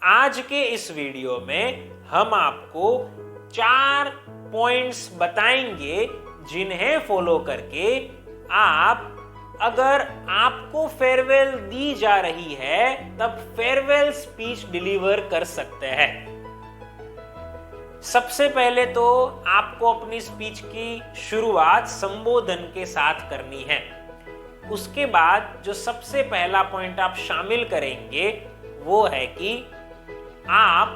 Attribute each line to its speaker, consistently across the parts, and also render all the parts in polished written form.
Speaker 1: आज के इस वीडियो में हम आपको 4 पॉइंट्स बताएंगे जिन्हें फॉलो करके आप अगर आपको फेयरवेल दी जा रही है तब फेयरवेल स्पीच डिलीवर कर सकते हैं। सबसे पहले तो आपको अपनी स्पीच की शुरुआत संबोधन के साथ करनी है। उसके बाद जो सबसे पहला पॉइंट आप शामिल करेंगे वो है कि आप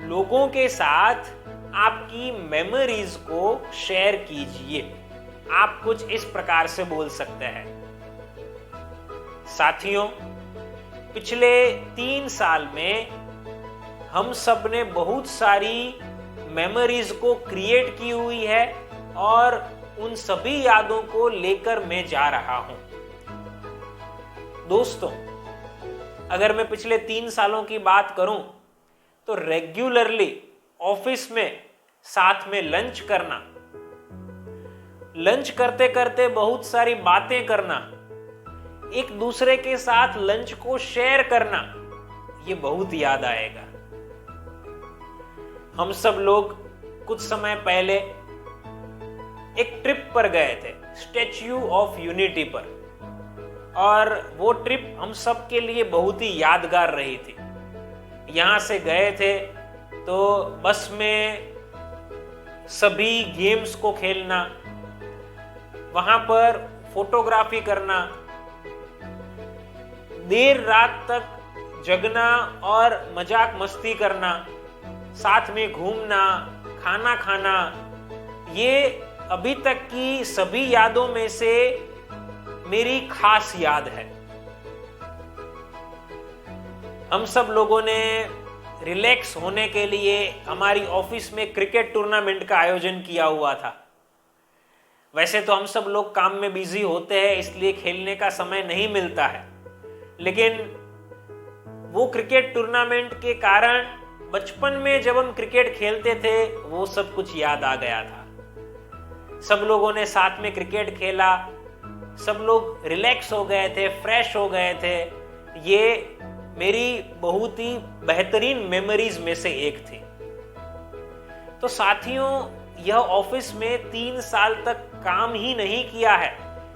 Speaker 1: लोगों के साथ आपकी मेमोरीज को शेयर कीजिए। आप कुछ इस प्रकार से बोल सकते हैं, साथियों, पिछले 3 साल में हम सब ने बहुत सारी मेमोरीज को क्रिएट की हुई है और उन सभी यादों को लेकर मैं जा रहा हूं। दोस्तों, अगर मैं पिछले 3 सालों की बात करूं तो रेगुलरली ऑफिस में साथ में लंच करना, लंच करते करते बहुत सारी बातें करना, एक दूसरे के साथ लंच को शेयर करना, ये बहुत याद आएगा। हम सब लोग कुछ समय पहले एक ट्रिप पर गए थे, स्टैच्यू ऑफ यूनिटी पर, और वो ट्रिप हम सब के लिए बहुत ही यादगार रही थी। यहां से गए थे तो बस में सभी गेम्स को खेलना, वहां पर फोटोग्राफी करना, देर रात तक जगना और मजाक मस्ती करना, साथ में घूमना, खाना खाना, ये अभी तक की सभी यादों में से मेरी खास याद है। हम सब लोगों ने रिलैक्स होने के लिए हमारी ऑफिस में क्रिकेट टूर्नामेंट का आयोजन किया हुआ था। वैसे तो हम सब लोग काम में बिजी होते हैं, इसलिए खेलने का समय नहीं मिलता है, लेकिन वो क्रिकेट टूर्नामेंट के कारण बचपन में जब हम क्रिकेट खेलते थे वो सब कुछ याद आ गया था। सब लोगों ने साथ में क्रिकेट खेला, सब लोग रिलैक्स हो गए थे, फ्रेश हो गए थे। ये मेरी बहुत ही बेहतरीन मेमोरीज में से एक थी। तो साथियों, यह ऑफिस में 3 साल तक काम ही नहीं किया है,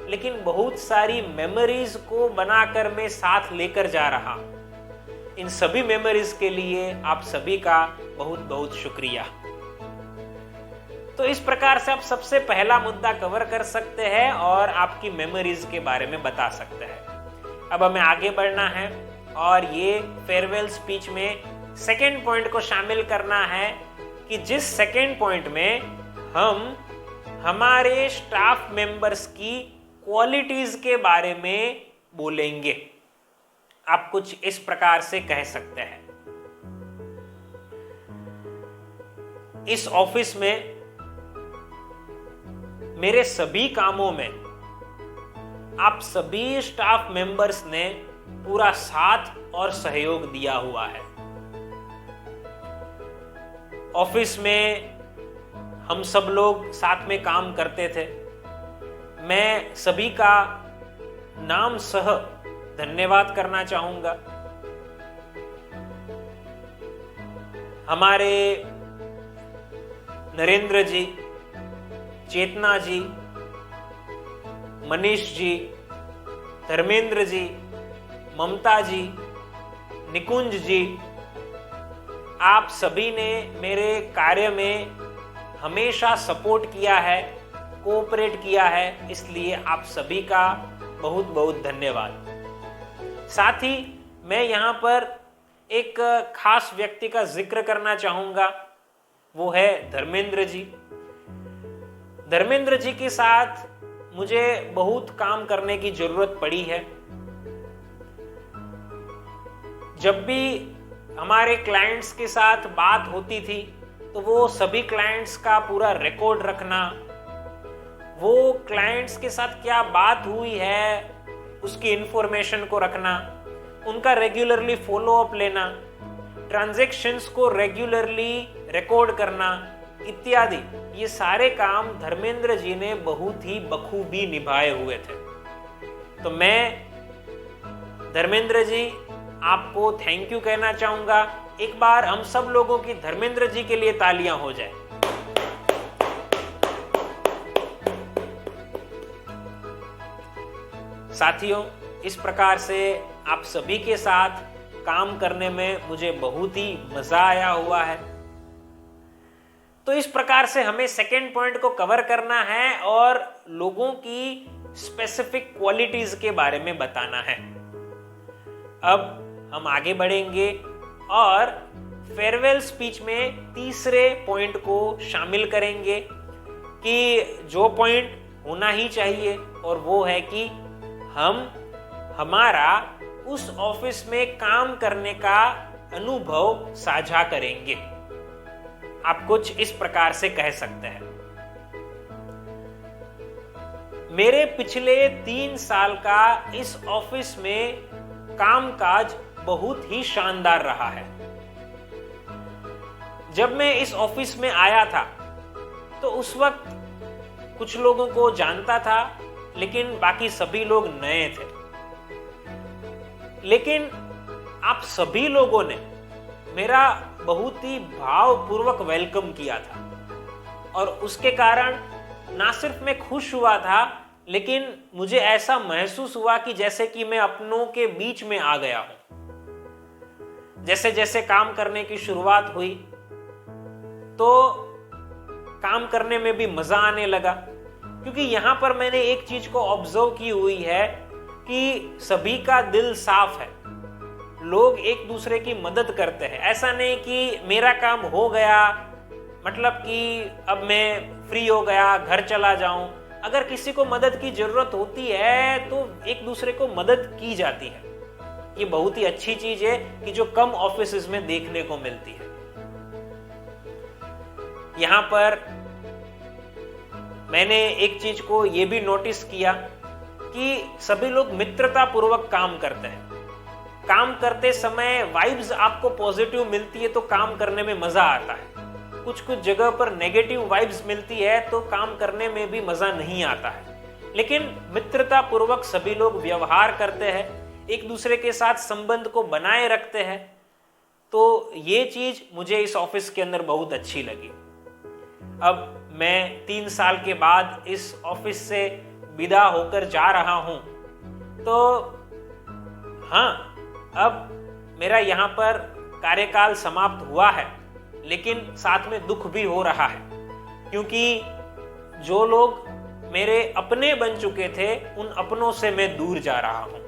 Speaker 1: लेकिन बहुत सारी मेमोरीज को बनाकर मैं साथ लेकर जा रहा हूं। इन सभी मेमोरीज के लिए आप सभी का बहुत बहुत शुक्रिया। तो इस प्रकार से आप सबसे पहला मुद्दा कवर कर सकते हैं और आपकी मेमोरीज के बारे में बता सकते हैं। अब हमें आगे बढ़ना है और ये फेयरवेल स्पीच में सेकेंड पॉइंट को शामिल करना है कि जिस सेकेंड पॉइंट में हम हमारे स्टाफ मेंबर्स की क्वालिटीज के बारे में बोलेंगे। आप कुछ इस प्रकार से कह सकते हैं, इस ऑफिस में मेरे सभी कामों में आप सभी स्टाफ मेंबर्स ने पूरा साथ और सहयोग दिया हुआ है। ऑफिस में हम सब लोग साथ में काम करते थे। मैं सभी का नाम सह धन्यवाद करना चाहूंगा। हमारे नरेंद्र जी, चेतना जी, मनीष जी, धर्मेंद्र जी, ममता जी, निकुंज जी, आप सभी ने मेरे कार्य में हमेशा सपोर्ट किया है, कोऑपरेट किया है, इसलिए आप सभी का बहुत बहुत धन्यवाद। साथ ही मैं यहाँ पर एक खास व्यक्ति का जिक्र करना चाहूंगा, वो है धर्मेंद्र जी। धर्मेंद्र जी के साथ मुझे बहुत काम करने की जरूरत पड़ी है। जब भी हमारे क्लाइंट्स के साथ बात होती थी तो वो सभी क्लाइंट्स का पूरा रिकॉर्ड रखना, वो क्लाइंट्स के साथ क्या बात हुई है उसकी इंफॉर्मेशन को रखना, उनका रेगुलरली फॉलो अप लेना, ट्रांजैक्शंस को रेगुलरली रिकॉर्ड करना इत्यादि, ये सारे काम धर्मेंद्र जी ने बहुत ही बखूबी निभाए हुए थे। तो मैं धर्मेंद्र जी आपको थैंक यू कहना चाहूंगा। एक बार हम सब लोगों की धर्मेंद्र जी के लिए तालियां हो जाए। साथियों, इस प्रकार से आप सभी के साथ काम करने में मुझे बहुत ही मजा आया हुआ है। तो इस प्रकार से हमें सेकेंड पॉइंट को कवर करना है और लोगों की स्पेसिफिक क्वालिटीज के बारे में बताना है। अब हम आगे बढ़ेंगे और फेयरवेल स्पीच में तीसरे पॉइंट को शामिल करेंगे कि जो पॉइंट होना ही चाहिए, और वो है कि हम हमारा उस ऑफिस में काम करने का अनुभव साझा करेंगे। आप कुछ इस प्रकार से कह सकते हैं, मेरे पिछले 3 साल का इस ऑफिस में कामकाज बहुत ही शानदार रहा है। जब मैं इस ऑफिस में आया था तो उस वक्त कुछ लोगों को जानता था, लेकिन बाकी सभी लोग नए थे। लेकिन आप सभी लोगों ने मेरा बहुत ही भावपूर्वक वेलकम किया था, और उसके कारण ना सिर्फ मैं खुश हुआ था, लेकिन मुझे ऐसा महसूस हुआ कि जैसे कि मैं अपनों के बीच में आ गया हूं। जैसे जैसे काम करने की शुरुआत हुई तो काम करने में भी मजा आने लगा, क्योंकि यहां पर मैंने एक चीज को ऑब्जर्व की हुई है कि सभी का दिल साफ है। लोग एक दूसरे की मदद करते हैं। ऐसा नहीं कि मेरा काम हो गया मतलब कि अब मैं फ्री हो गया, घर चला जाऊं। अगर किसी को मदद की जरूरत होती है तो एक दूसरे को मदद की जाती है। ये बहुत ही अच्छी चीज है कि जो कम ऑफिसेज में देखने को मिलती है। यहां पर मैंने एक चीज को यह भी नोटिस किया कि सभी लोग मित्रता पूर्वक काम करते हैं। काम करते समय वाइब्स आपको पॉजिटिव मिलती है तो काम करने में मजा आता है। कुछ कुछ जगह पर नेगेटिव वाइब्स मिलती है तो काम करने में भी मजा नहीं आता है। लेकिन मित्रता पूर्वक सभी लोग व्यवहार करते हैं, एक दूसरे के साथ संबंध को बनाए रखते हैं। तो ये चीज मुझे इस ऑफिस के अंदर बहुत अच्छी लगी। अब मैं 3 साल के बाद इस ऑफिस से विदा होकर जा रहा हूं, तो हाँ, अब मेरा यहाँ पर कार्यकाल समाप्त हुआ है, लेकिन साथ में दुख भी हो रहा है, क्योंकि जो लोग मेरे अपने बन चुके थे उन अपनों से मैं दूर जा रहा हूं।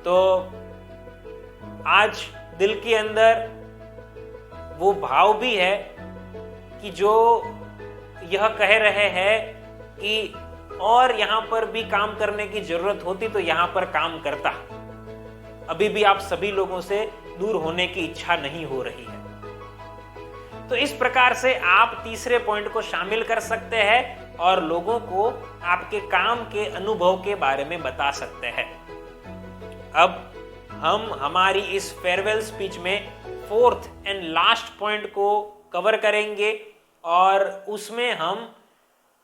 Speaker 1: तो आज दिल के अंदर वो भाव भी है कि जो यह कह रहे हैं कि और यहां पर भी काम करने की जरूरत होती तो यहां पर काम करता। अभी भी आप सभी लोगों से दूर होने की इच्छा नहीं हो रही है। तो इस प्रकार से आप तीसरे पॉइंट को शामिल कर सकते हैं और लोगों को आपके काम के अनुभव के बारे में बता सकते हैं। अब हम हमारी इस फेयरवेल स्पीच में 4th एंड लास्ट पॉइंट को कवर करेंगे, और उसमें हम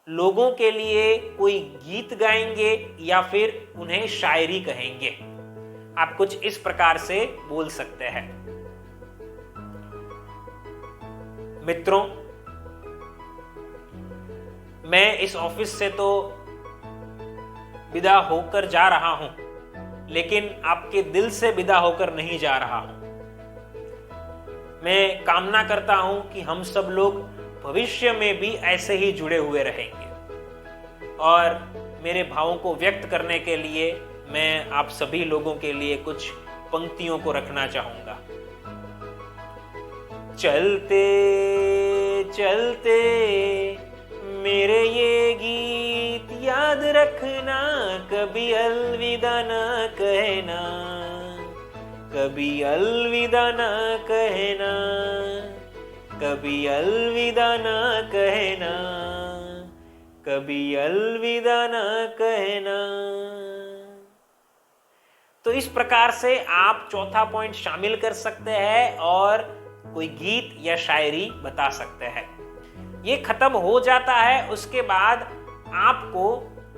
Speaker 1: लोगों के लिए कोई गीत गाएंगे या फिर उन्हें शायरी कहेंगे। आप कुछ इस प्रकार से बोल सकते हैं। मित्रों, मैं इस ऑफिस से तो विदा होकर जा रहा हूं, लेकिन आपके दिल से विदा होकर नहीं जा रहा हूं। मैं कामना करता हूं कि हम सब लोग भविष्य में भी ऐसे ही जुड़े हुए रहेंगे, और मेरे भावों को व्यक्त करने के लिए मैं आप सभी लोगों के लिए कुछ पंक्तियों को रखना चाहूंगा। चलते चलते मेरे ये गीत याद रखना, कभी अलविदा न कहना, कभी अलविदा न कहना, कभी अलविदा न कहना, कभी अलविदा न कहना। तो इस प्रकार से आप चौथा पॉइंट शामिल कर सकते हैं और कोई गीत या शायरी बता सकते हैं। ये खत्म हो जाता है, उसके बाद आपको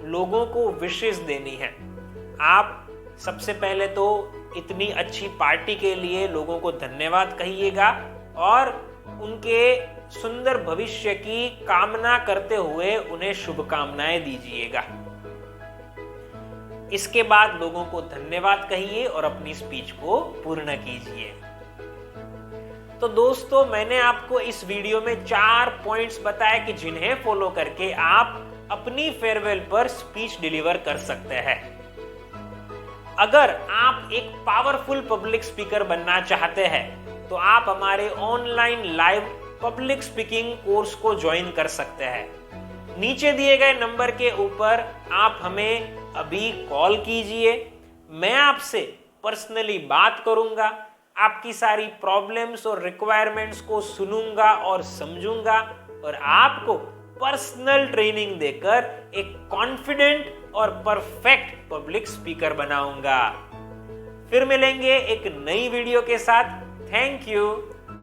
Speaker 1: लोगों को विशेष देनी है। आप सबसे पहले तो इतनी अच्छी पार्टी के लिए लोगों को धन्यवाद कहिएगा और उनके सुंदर भविष्य की कामना करते हुए उन्हें शुभकामनाएं दीजिएगा। इसके बाद लोगों को धन्यवाद कहिए और अपनी स्पीच को पूर्ण कीजिए। तो दोस्तों, मैंने आपको इस वीडियो में 4 पॉइंट्स बताए कि जिन्हें फॉलो करके आप अपनी फेयरवेल पर स्पीच डिलीवर कर सकते हैं। अगर आप एक पावरफुल पब्लिक स्पीकर बनना चाहते हैं तो आप हमारे online live public speaking course को ज्वाइन कर सकते हैं। नीचे दिए गए नंबर के ऊपर आप हमें अभी कॉल कीजिए। मैं आपसे पर्सनली बात करूंगा, आपकी सारी प्रॉब्लम्स और रिक्वायरमेंट्स को सुनूंगा और समझूंगा और आपको पर्सनल ट्रेनिंग देकर एक कॉन्फिडेंट और परफेक्ट पब्लिक स्पीकर बनाऊंगा। फिर मिलेंगे एक नई वीडियो के साथ। Thank you.